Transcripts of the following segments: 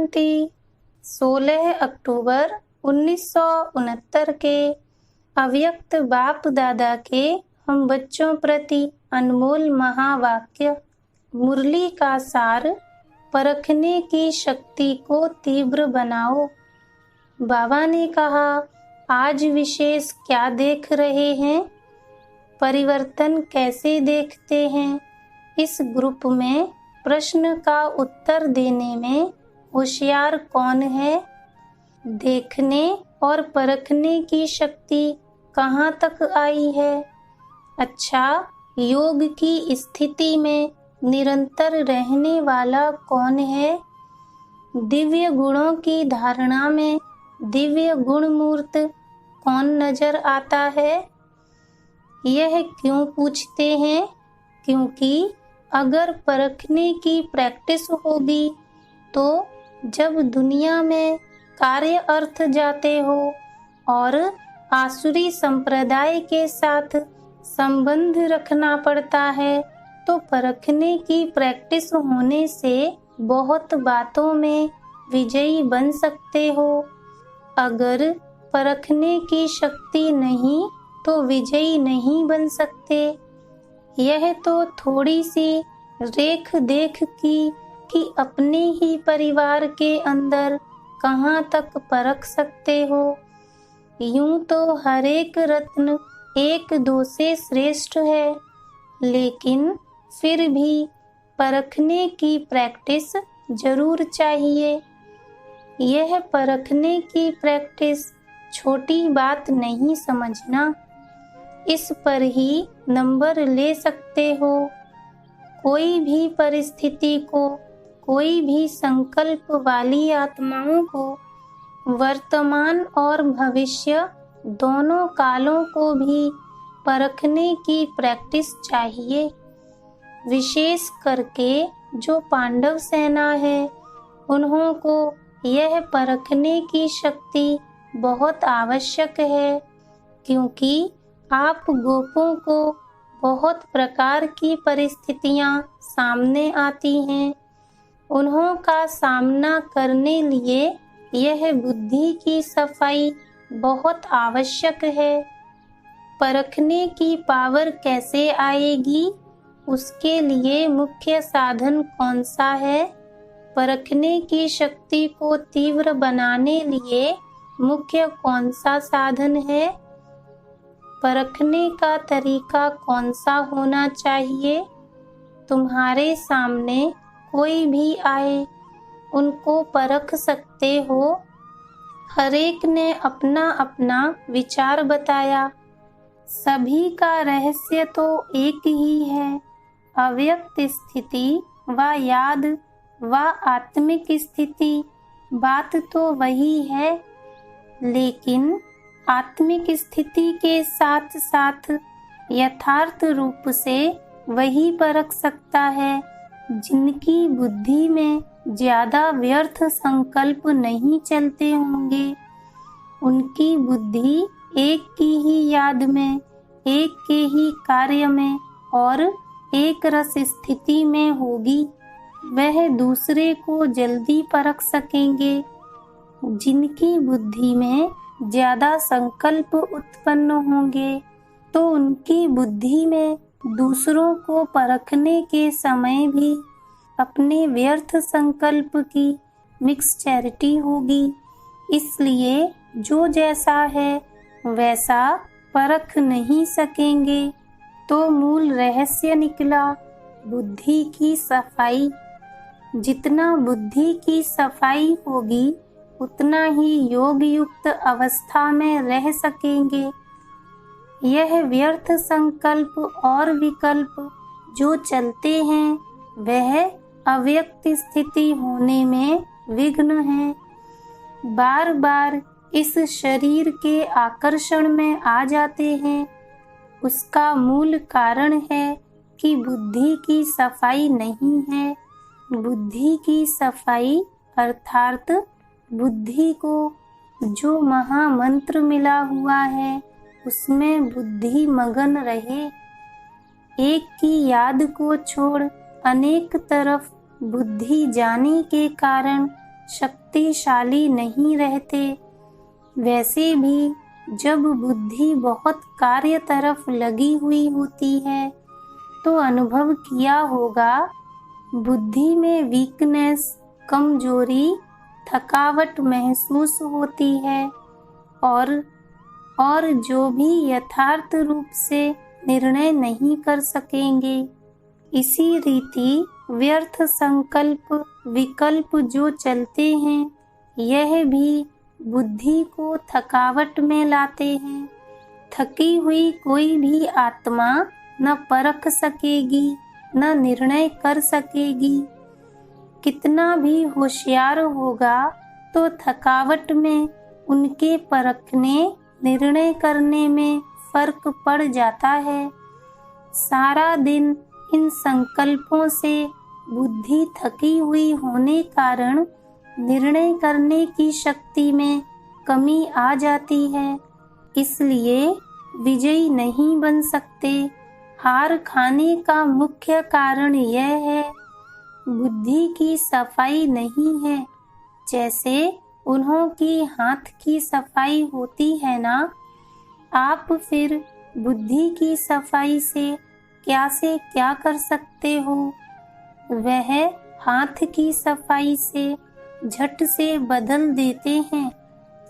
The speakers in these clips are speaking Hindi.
जयंती 16 अक्टूबर 1969 के अव्यक्त बाप दादा के हम बच्चों प्रति अनमोल महावाक्य मुरली का सार परखने की शक्ति को तीव्र बनाओ। बाबा ने कहा, आज विशेष क्या देख रहे हैं, परिवर्तन कैसे देखते हैं। इस ग्रुप में प्रश्न का उत्तर देने में होशियार कौन है? देखने और परखने की शक्ति कहाँ तक आई है? अच्छा, योग की स्थिति में निरंतर रहने वाला कौन है? दिव्य गुणों की धारणा में दिव्य गुण मूर्त कौन नजर आता है? यह क्यों पूछते हैं? क्योंकि अगर परखने की प्रैक्टिस होगी तो जब दुनिया में कार्य अर्थ जाते हो और आसुरी संप्रदाय के साथ संबंध रखना पड़ता है तो परखने की प्रैक्टिस होने से बहुत बातों में विजयी बन सकते हो। अगर परखने की शक्ति नहीं तो विजयी नहीं बन सकते। यह तो थोड़ी सी रेख देख की कि अपने ही परिवार के अंदर कहाँ तक परख सकते हो। यूं तो हर एक रत्न एक दो से श्रेष्ठ है, लेकिन फिर भी परखने की प्रैक्टिस जरूर चाहिए। यह परखने की प्रैक्टिस छोटी बात नहीं समझना, इस पर ही नंबर ले सकते हो। कोई भी परिस्थिति को, कोई भी संकल्प वाली आत्माओं को वर्तमान और भविष्य दोनों कालों को भी परखने की प्रैक्टिस चाहिए। विशेष करके जो पांडव सेना है, उन्हों को यह परखने की शक्ति बहुत आवश्यक है, क्योंकि आप गोपों को बहुत प्रकार की परिस्थितियां सामने आती हैं। उन्हों का सामना करने लिए यह बुद्धि की सफाई बहुत आवश्यक है। परखने की पावर कैसे आएगी, उसके लिए मुख्य साधन कौन सा है? परखने की शक्ति को तीव्र बनाने लिए मुख्य कौन सा साधन है? परखने का तरीका कौन सा होना चाहिए? तुम्हारे सामने कोई भी आए, उनको परख सकते हो। हर एक ने अपना अपना विचार बताया। सभी का रहस्य तो एक ही है, अव्यक्त स्थिति व याद व आत्मिक स्थिति। बात तो वही है, लेकिन आत्मिक स्थिति के साथ साथ यथार्थ रूप से वही परख सकता है जिनकी बुद्धि में ज्यादा व्यर्थ संकल्प नहीं चलते होंगे। उनकी बुद्धि एक की ही याद में, एक के ही कार्य में और एक रस स्थिति में होगी। वह दूसरे को जल्दी परख सकेंगे। जिनकी बुद्धि में ज्यादा संकल्प उत्पन्न होंगे तो उनकी बुद्धि में दूसरों को परखने के समय भी अपने व्यर्थ संकल्प की मिक्सचैरिटी होगी। इसलिए जो जैसा है वैसा परख नहीं सकेंगे। तो मूल रहस्य निकला, बुद्धि की सफाई। जितना बुद्धि की सफाई होगी उतना ही योग युक्त अवस्था में रह सकेंगे। यह व्यर्थ संकल्प और विकल्प जो चलते हैं वह अव्यक्त स्थिति होने में विघ्न है। बार बार इस शरीर के आकर्षण में आ जाते हैं। उसका मूल कारण है कि बुद्धि की सफाई नहीं है। बुद्धि की सफाई अर्थात बुद्धि को जो महामंत्र मिला हुआ है उसमें बुद्धि मगन रहे। एक की याद को छोड़ अनेक तरफ बुद्धि जाने के कारण शक्तिशाली नहीं रहते। वैसे भी जब बुद्धि बहुत कार्य तरफ लगी हुई होती है तो अनुभव किया होगा, बुद्धि में वीकनेस, कमजोरी, थकावट महसूस होती है और जो भी यथार्थ रूप से निर्णय नहीं कर सकेंगे। इसी रीति व्यर्थ संकल्प विकल्प जो चलते हैं, यह भी बुद्धि को थकावट में लाते हैं। थकी हुई कोई भी आत्मा न परख सकेगी, न निर्णय कर सकेगी। कितना भी होशियार होगा तो थकावट में उनके परखने, निर्णय करने में फर्क पड़ जाता है। सारा दिन इन संकल्पों से बुद्धि थकी हुई होने कारण निर्णय करने की शक्ति में कमी आ जाती है, इसलिए विजयी नहीं बन सकते। हार खाने का मुख्य कारण यह है, बुद्धि की सफाई नहीं है। जैसे उन्हों की हाथ की सफाई होती है ना, आप फिर बुद्धि की सफाई से क्या कर सकते हो। वह हाथ की सफाई से झट से बदल देते हैं,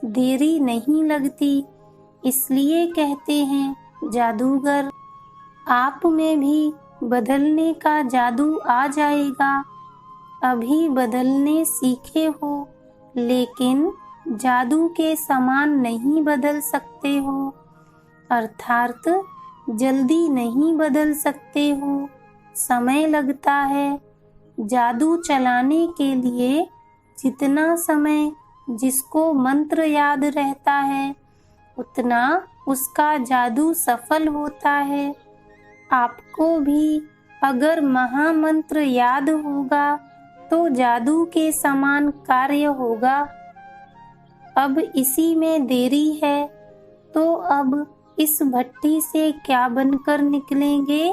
देरी नहीं लगती। इसलिए कहते हैं जादूगर। आप में भी बदलने का जादू आ जाएगा। अभी बदलने सीखे हो, लेकिन जादू के समान नहीं बदल सकते हो, अर्थात जल्दी नहीं बदल सकते हो, समय लगता है। जादू चलाने के लिए जितना समय जिसको मंत्र याद रहता है, उतना उसका जादू सफल होता है। आपको भी अगर महामंत्र याद होगा तो जादू के समान कार्य होगा। अब इसी में देरी है, तो अब इस भट्टी से क्या बनकर निकलेंगे?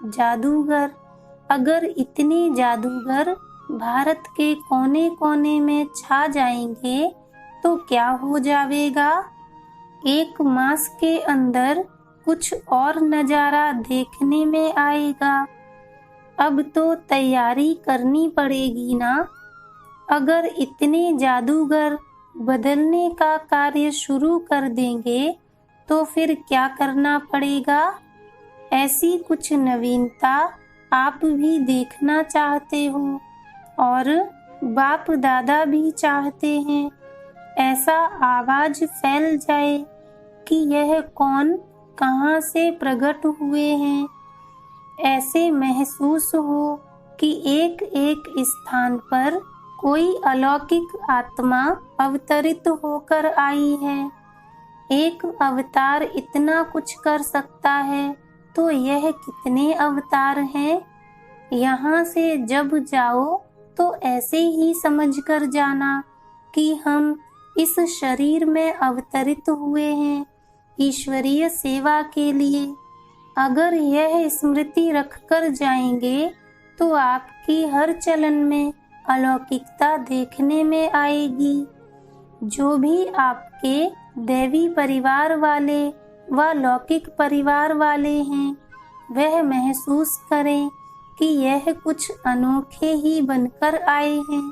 जादूगर। अगर इतने जादूगर भारत के कोने कोने में छा जाएंगे तो क्या हो जाएगा? एक मास के अंदर कुछ और नज़ारा देखने में आएगा। अब तो तैयारी करनी पड़ेगी ना। अगर इतने जादूगर बदलने का कार्य शुरू कर देंगे तो फिर क्या करना पड़ेगा? ऐसी कुछ नवीनता आप भी देखना चाहते हो और बाप दादा भी चाहते हैं। ऐसा आवाज फैल जाए कि यह कौन कहाँ से प्रकट हुए हैं। ऐसे महसूस हो कि एक एक स्थान पर कोई अलौकिक आत्मा अवतरित होकर आई है। एक अवतार इतना कुछ कर सकता है तो यह कितने अवतार हैं? यहाँ से जब जाओ तो ऐसे ही समझकर जाना कि हम इस शरीर में अवतरित हुए हैं ईश्वरीय सेवा के लिए। अगर यह स्मृति रखकर जाएंगे तो आपकी हर चलन में अलौकिकता देखने में आएगी। जो भी आपके दैवी परिवार वाले व लौकिक परिवार वाले हैं, वह महसूस करें कि यह कुछ अनोखे ही बनकर आए हैं,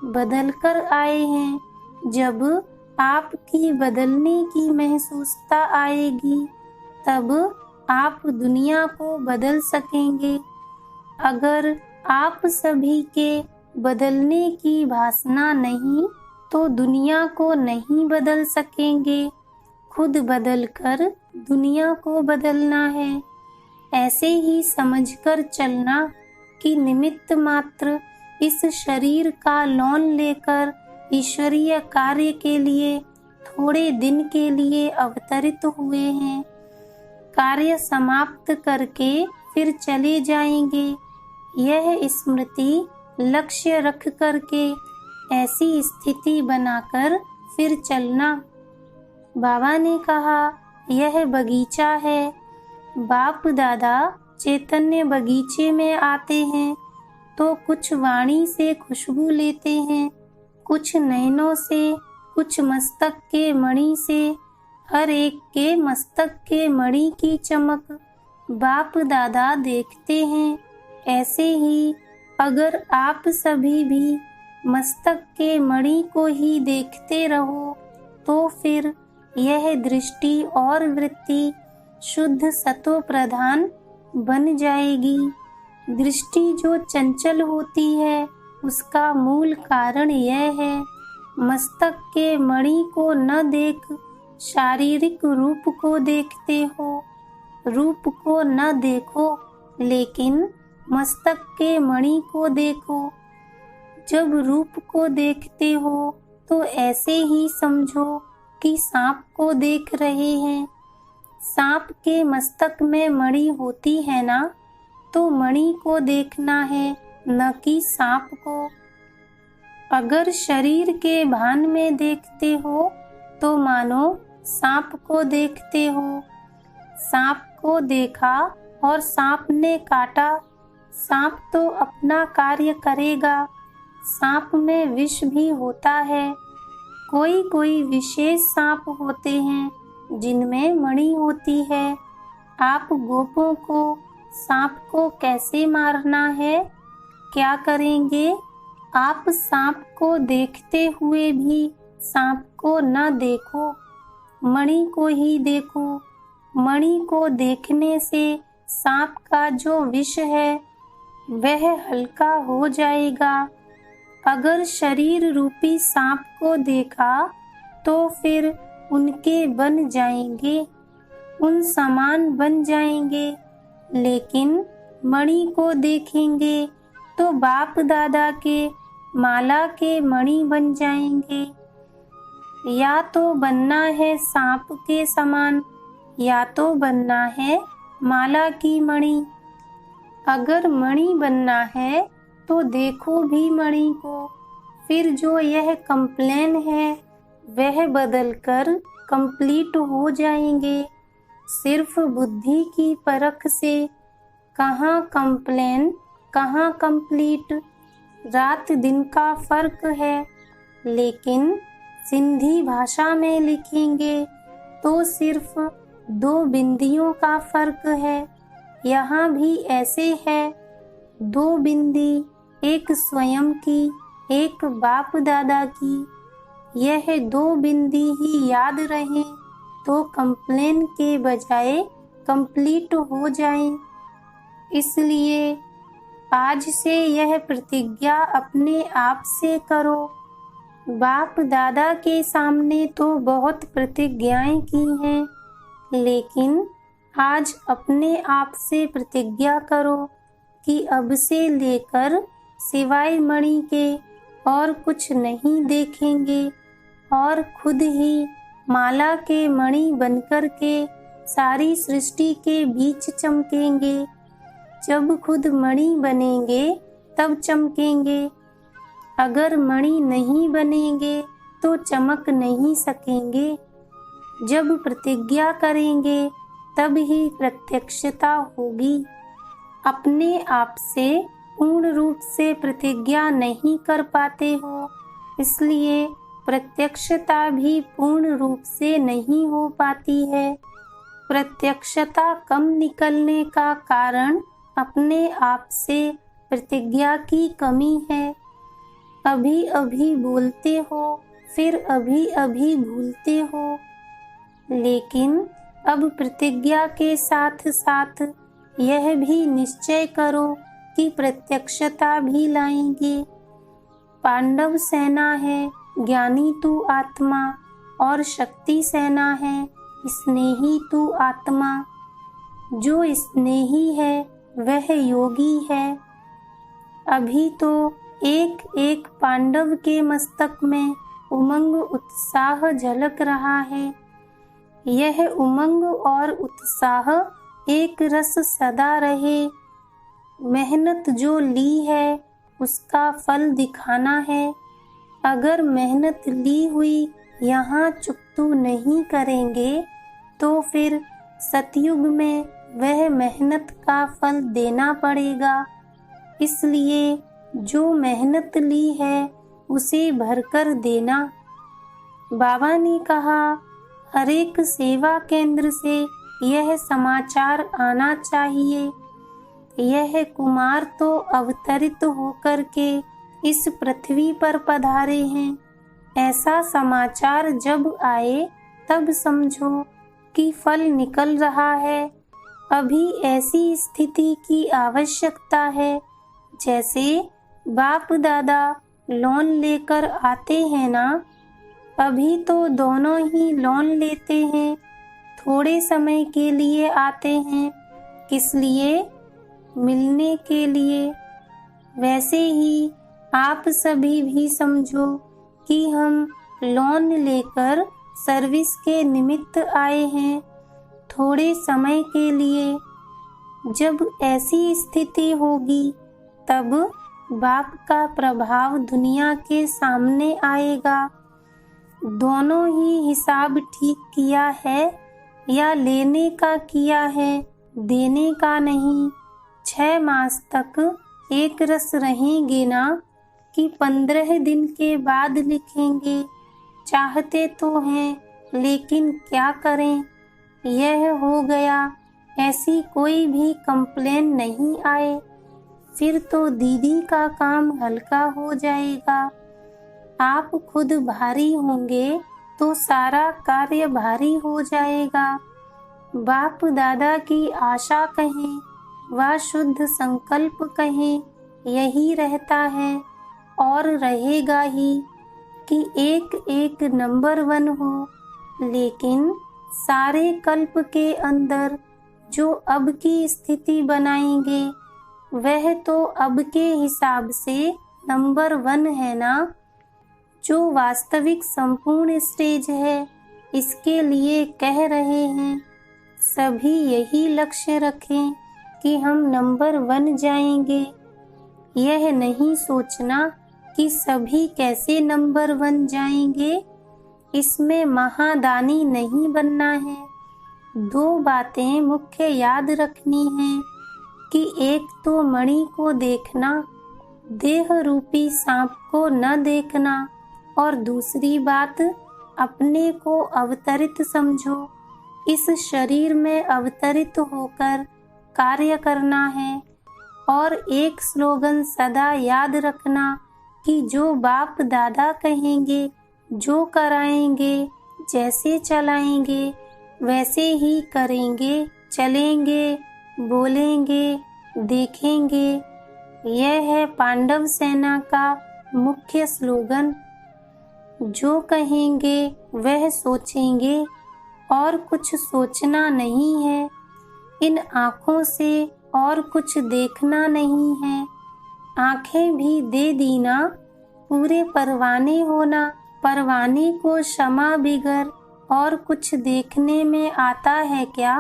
बदल कर आए हैं। जब आपकी बदलने की महसूसता आएगी, तब आप दुनिया को बदल सकेंगे। अगर आप सभी के बदलने की वासना नहीं तो दुनिया को नहीं बदल सकेंगे। खुद बदलकर दुनिया को बदलना है। ऐसे ही समझकर चलना कि निमित्त मात्र इस शरीर का लोन लेकर ईश्वरीय कार्य के लिए थोड़े दिन के लिए अवतरित हुए हैं। कार्य समाप्त करके फिर चले जाएंगे। यह स्मृति लक्ष्य रख करके ऐसी स्थिति बनाकर फिर चलना। बाबा ने कहा, यह बगीचा है। बाप दादा चैतन्य बगीचे में आते हैं तो कुछ वाणी से खुशबू लेते हैं, कुछ नयनों से, कुछ मस्तक के मणि से, हर एक के मस्तक के मणि की चमक बाप दादा देखते हैं। ऐसे ही अगर आप सभी भी मस्तक के मणि को ही देखते रहो तो फिर यह दृष्टि और वृत्ति शुद्ध सतो प्रधान बन जाएगी। दृष्टि जो चंचल होती है उसका मूल कारण यह है, मस्तक के मणि को न देख शारीरिक रूप को देखते हो। रूप को न देखो लेकिन मस्तक के मणि को देखो। जब रूप को देखते हो तो ऐसे ही समझो कि सांप को देख रहे हैं। सांप के मस्तक में मणि होती है ना, तो मणि को देखना है न कि सांप को। अगर शरीर के भान में देखते हो तो मानो सांप को देखते हो। सांप को देखा और सांप ने काटा, सांप तो अपना कार्य करेगा। सांप में विष भी होता है। कोई कोई विशेष सांप होते हैं जिनमें मणि होती है। आप गोपों को सांप को कैसे मारना है, क्या करेंगे? आप सांप को देखते हुए भी सांप को न देखो, मणि को ही देखो। मणि को देखने से सांप का जो विष है वह हल्का हो जाएगा। अगर शरीर रूपी सांप को देखा तो फिर उनके बन जाएंगे, उन समान बन जाएंगे। लेकिन मणि को देखेंगे तो बाप दादा के माला के मणि बन जाएंगे। या तो बनना है सांप के समान या तो बनना है माला की मणि। अगर मणि बनना है तो देखो भी मणि को। फिर जो यह कंप्लेन है वह बदलकर कंप्लीट हो जाएंगे। सिर्फ बुद्धि की परख से कहाँ कंप्लेन कहाँ कंप्लीट, रात दिन का फर्क है। लेकिन सिंधी भाषा में लिखेंगे तो सिर्फ 2 बिंदियों का फर्क है। यहाँ भी ऐसे है, 2 बिंदी, एक स्वयं की, एक बाप दादा की। यह 2 बिंदी ही याद रहें तो कंप्लेन के बजाय कंप्लीट हो जाए। इसलिए आज से यह प्रतिज्ञा अपने आप से करो। बाप दादा के सामने तो बहुत प्रतिज्ञाएं की हैं, लेकिन आज अपने आप से प्रतिज्ञा करो कि अब से लेकर सिवाय मणि के और कुछ नहीं देखेंगे और खुद ही माला के मणि बनकर के सारी सृष्टि के बीच चमकेंगे। जब खुद मणि बनेंगे तब चमकेंगे। अगर मणि नहीं बनेंगे तो चमक नहीं सकेंगे। जब प्रतिज्ञा करेंगे तब ही प्रत्यक्षता होगी। अपने आप से पूर्ण रूप से प्रतिज्ञा नहीं कर पाते हो, इसलिए प्रत्यक्षता भी पूर्ण रूप से नहीं हो पाती है। प्रत्यक्षता कम निकलने का कारण अपने आप से प्रतिज्ञा की कमी है। अभी अभी बोलते हो, फिर अभी अभी भूलते हो। लेकिन अब प्रतिज्ञा के साथ साथ यह भी निश्चय करो कि प्रत्यक्षता भी लाएंगे। पांडव सेना है, ज्ञानी तू आत्मा, और शक्ति सेना है, स्नेही तू आत्मा। जो स्नेही है वह योगी है। अभी तो एक एक पांडव के मस्तक में उमंग उत्साह झलक रहा है। यह उमंग और उत्साह एक रस सदा रहे। मेहनत जो ली है उसका फल दिखाना है। अगर मेहनत ली हुई यहाँ चुकतू नहीं करेंगे तो फिर सतयुग में वह मेहनत का फल देना पड़ेगा। इसलिए जो मेहनत ली है उसे भरकर देना। बाबा ने कहा, हर एक सेवा केंद्र से यह समाचार आना चाहिए, यह कुमार तो अवतरित होकर के इस पृथ्वी पर पधारे हैं। ऐसा समाचार जब आए तब समझो कि फल निकल रहा है। अभी ऐसी स्थिति की आवश्यकता है जैसे बाप दादा लोन लेकर आते हैं ना। अभी तो दोनों ही लोन लेते हैं, थोड़े समय के लिए आते हैं। किस लिए? मिलने के लिए। वैसे ही आप सभी भी समझो कि हम लोन लेकर सर्विस के निमित्त आए हैं, थोड़े समय के लिए। जब ऐसी स्थिति होगी तब बाप का प्रभाव दुनिया के सामने आएगा। दोनों ही हिसाब ठीक किया है या लेने का किया है, देने का नहीं। 6 मास तक एक रस रहेंगे ना कि 15 दिन के बाद लिखेंगे? चाहते तो हैं लेकिन क्या करें, यह हो गया। ऐसी कोई भी कंप्लेन नहीं आए, फिर तो दीदी का काम हल्का हो जाएगा। आप खुद भारी होंगे तो सारा कार्य भारी हो जाएगा। बाप दादा की आशा कहें व शुद्ध संकल्प कहें, यही रहता है और रहेगा ही कि एक एक नंबर 1 हो। लेकिन सारे कल्प के अंदर जो अब की स्थिति बनाएंगे वह तो अब के हिसाब से नंबर 1 है ना। जो वास्तविक संपूर्ण स्टेज है, इसके लिए कह रहे हैं। सभी यही लक्ष्य रखें कि हम नंबर 1 जाएंगे। यह नहीं सोचना कि सभी कैसे नंबर 1 जाएंगे, इसमें महादानी नहीं बनना है। 2 बातें मुख्य याद रखनी हैं कि एक तो मणि को देखना, देह रूपी सांप को न देखना, और दूसरी बात अपने को अवतरित समझो। इस शरीर में अवतरित होकर कार्य करना है। और एक स्लोगन सदा याद रखना कि जो बाप दादा कहेंगे, जो कराएंगे, जैसे चलाएंगे वैसे ही करेंगे, चलेंगे, बोलेंगे, देखेंगे। यह है पांडव सेना का मुख्य स्लोगन। जो कहेंगे वह सोचेंगे और कुछ सोचना नहीं है। इन आँखों से और कुछ देखना नहीं है। आँखें भी दे दी ना, पूरे परवाने होना। परवाने को क्षमा बिगर और कुछ देखने में आता है क्या?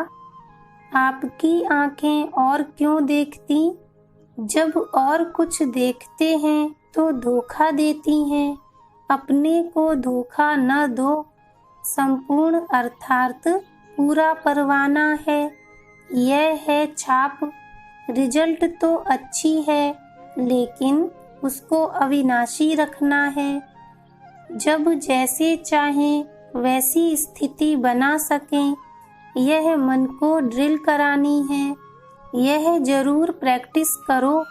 आपकी आँखें और क्यों देखती? जब और कुछ देखते हैं तो धोखा देती हैं। अपने को धोखा न दो। संपूर्ण अर्थात पूरा परवाना है। यह है छाप। रिजल्ट तो अच्छी है लेकिन उसको अविनाशी रखना है। जब जैसे चाहें वैसी स्थिति बना सकें, यह मन को ड्रिल करानी है। यह जरूर प्रैक्टिस करो।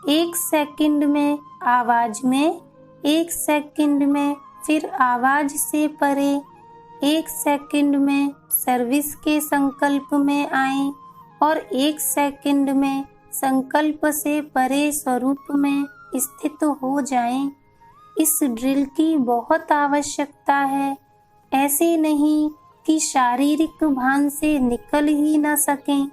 1 सेकंड में आवाज में, 1 सेकंड में फिर आवाज से परे, 1 सेकंड में सर्विस के संकल्प में आए और 1 सेकंड में संकल्प से परे स्वरूप में स्थित हो जाएं। इस ड्रिल की बहुत आवश्यकता है। ऐसे नहीं कि शारीरिक भान से निकल ही न सकें।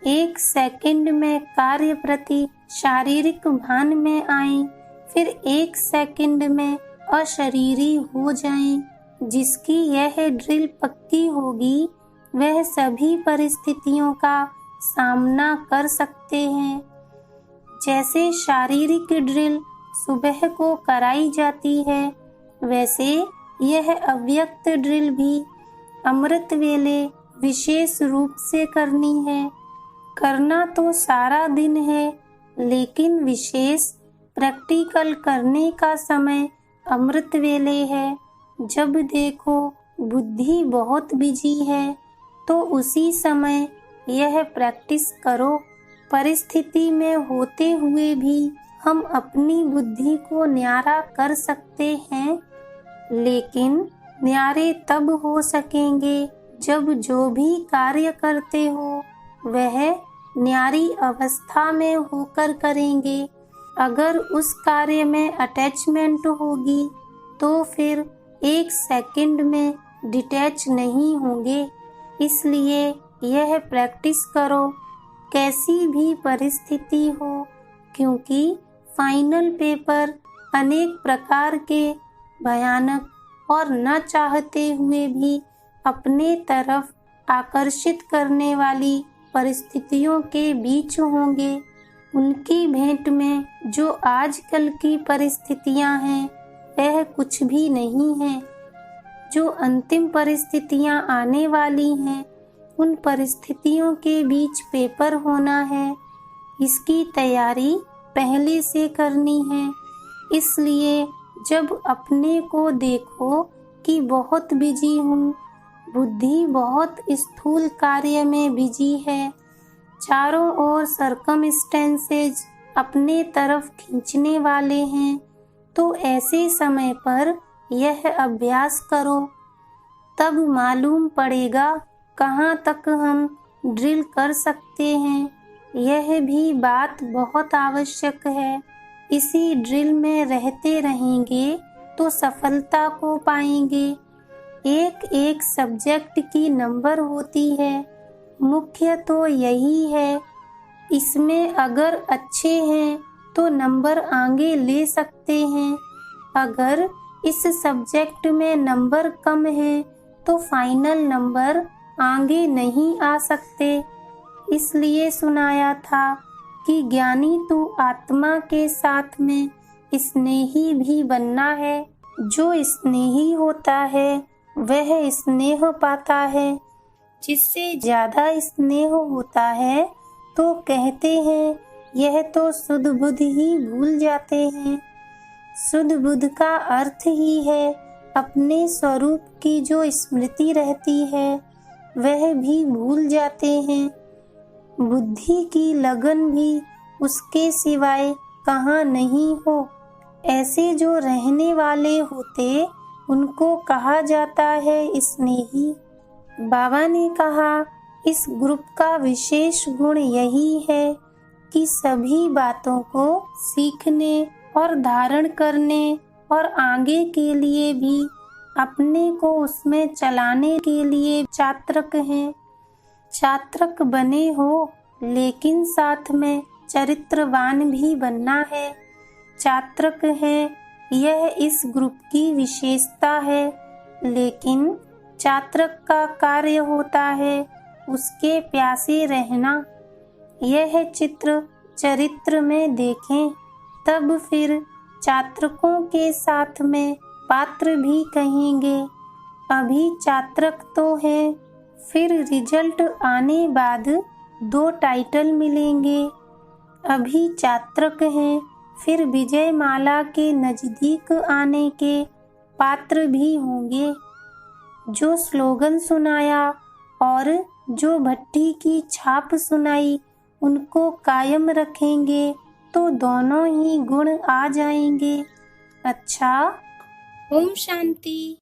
1 सेकंड में कार्य प्रति शारीरिक भान में आए, फिर 1 सेकंड में अशरीरी हो जाएं। जिसकी यह ड्रिल पक्की होगी वह सभी परिस्थितियों का सामना कर सकते हैं। जैसे शारीरिक ड्रिल सुबह को कराई जाती है, वैसे यह अव्यक्त ड्रिल भी अमृत वेले विशेष रूप से करनी है। करना तो सारा दिन है लेकिन विशेष प्रैक्टिकल करने का समय अमृत वेले है। जब देखो बुद्धि बहुत बिजी है तो उसी समय यह प्रैक्टिस करो। परिस्थिति में होते हुए भी हम अपनी बुद्धि को न्यारा कर सकते हैं, लेकिन न्यारे तब हो सकेंगे जब जो भी कार्य करते हो वह न्यारी अवस्था में होकर करेंगे। अगर उस कार्य में अटैचमेंट होगी तो फिर एक सेकंड में डिटैच नहीं होंगे। इसलिए यह प्रैक्टिस करो कैसी भी परिस्थिति हो, क्योंकि फाइनल पेपर अनेक प्रकार के भयानक और न चाहते हुए भी अपने तरफ आकर्षित करने वाली परिस्थितियों के बीच होंगे। उनकी भेंट में जो आजकल की परिस्थितियां हैं वह कुछ भी नहीं है। जो अंतिम परिस्थितियां आने वाली हैं उन परिस्थितियों के बीच पेपर होना है, इसकी तैयारी पहले से करनी है। इसलिए जब अपने को देखो कि बहुत बिजी हूँ, बुद्धि बहुत स्थूल कार्य में बिजी है, चारों ओर सर्कमस्टेंसेज अपने तरफ खींचने वाले हैं, तो ऐसे समय पर यह अभ्यास करो। तब मालूम पड़ेगा कहाँ तक हम ड्रिल कर सकते हैं। यह भी बात बहुत आवश्यक है। इसी ड्रिल में रहते रहेंगे तो सफलता को पाएंगे। एक एक सब्जेक्ट की नंबर होती है, मुख्य तो यही है। इसमें अगर अच्छे हैं तो नंबर आगे ले सकते हैं, अगर इस सब्जेक्ट में नंबर कम है तो फाइनल नंबर आगे नहीं आ सकते। इसलिए सुनाया था कि ज्ञानी तो आत्मा के साथ में स्नेही भी बनना है। जो स्नेही होता है वह स्नेह पाता है। जिससे ज्यादा स्नेह होता है तो कहते हैं यह तो शुद्ध बुद्ध ही भूल जाते हैं। शुद्ध बुद्ध का अर्थ ही है अपने स्वरूप की जो स्मृति रहती है वह भी भूल जाते हैं। बुद्धि की लगन भी उसके सिवाय कहाँ नहीं हो। ऐसे जो रहने वाले होते उनको कहा जाता है स्नेही। बाबा ने कहा इस ग्रुप का विशेष गुण यही है कि सभी बातों को सीखने और धारण करने और आगे के लिए भी अपने को उसमें चलाने के लिए चात्रक हैं। चात्रक बने हो लेकिन साथ में चरित्रवान भी बनना है। चात्रक है यह इस ग्रुप की विशेषता है, लेकिन चात्रक का कार्य होता है उसके प्यासे रहना। यह चित्र चरित्र में देखें तब फिर चात्रकों के साथ में पात्र भी कहेंगे। अभी चात्रक तो है, फिर रिजल्ट आने बाद 2 टाइटल मिलेंगे। अभी चात्रक हैं, फिर विजय माला के नजदीक आने के पात्र भी होंगे। जो स्लोगन सुनाया और जो भट्टी की छाप सुनाई उनको कायम रखेंगे तो दोनों ही गुण आ जाएंगे। अच्छा, ओम शांति।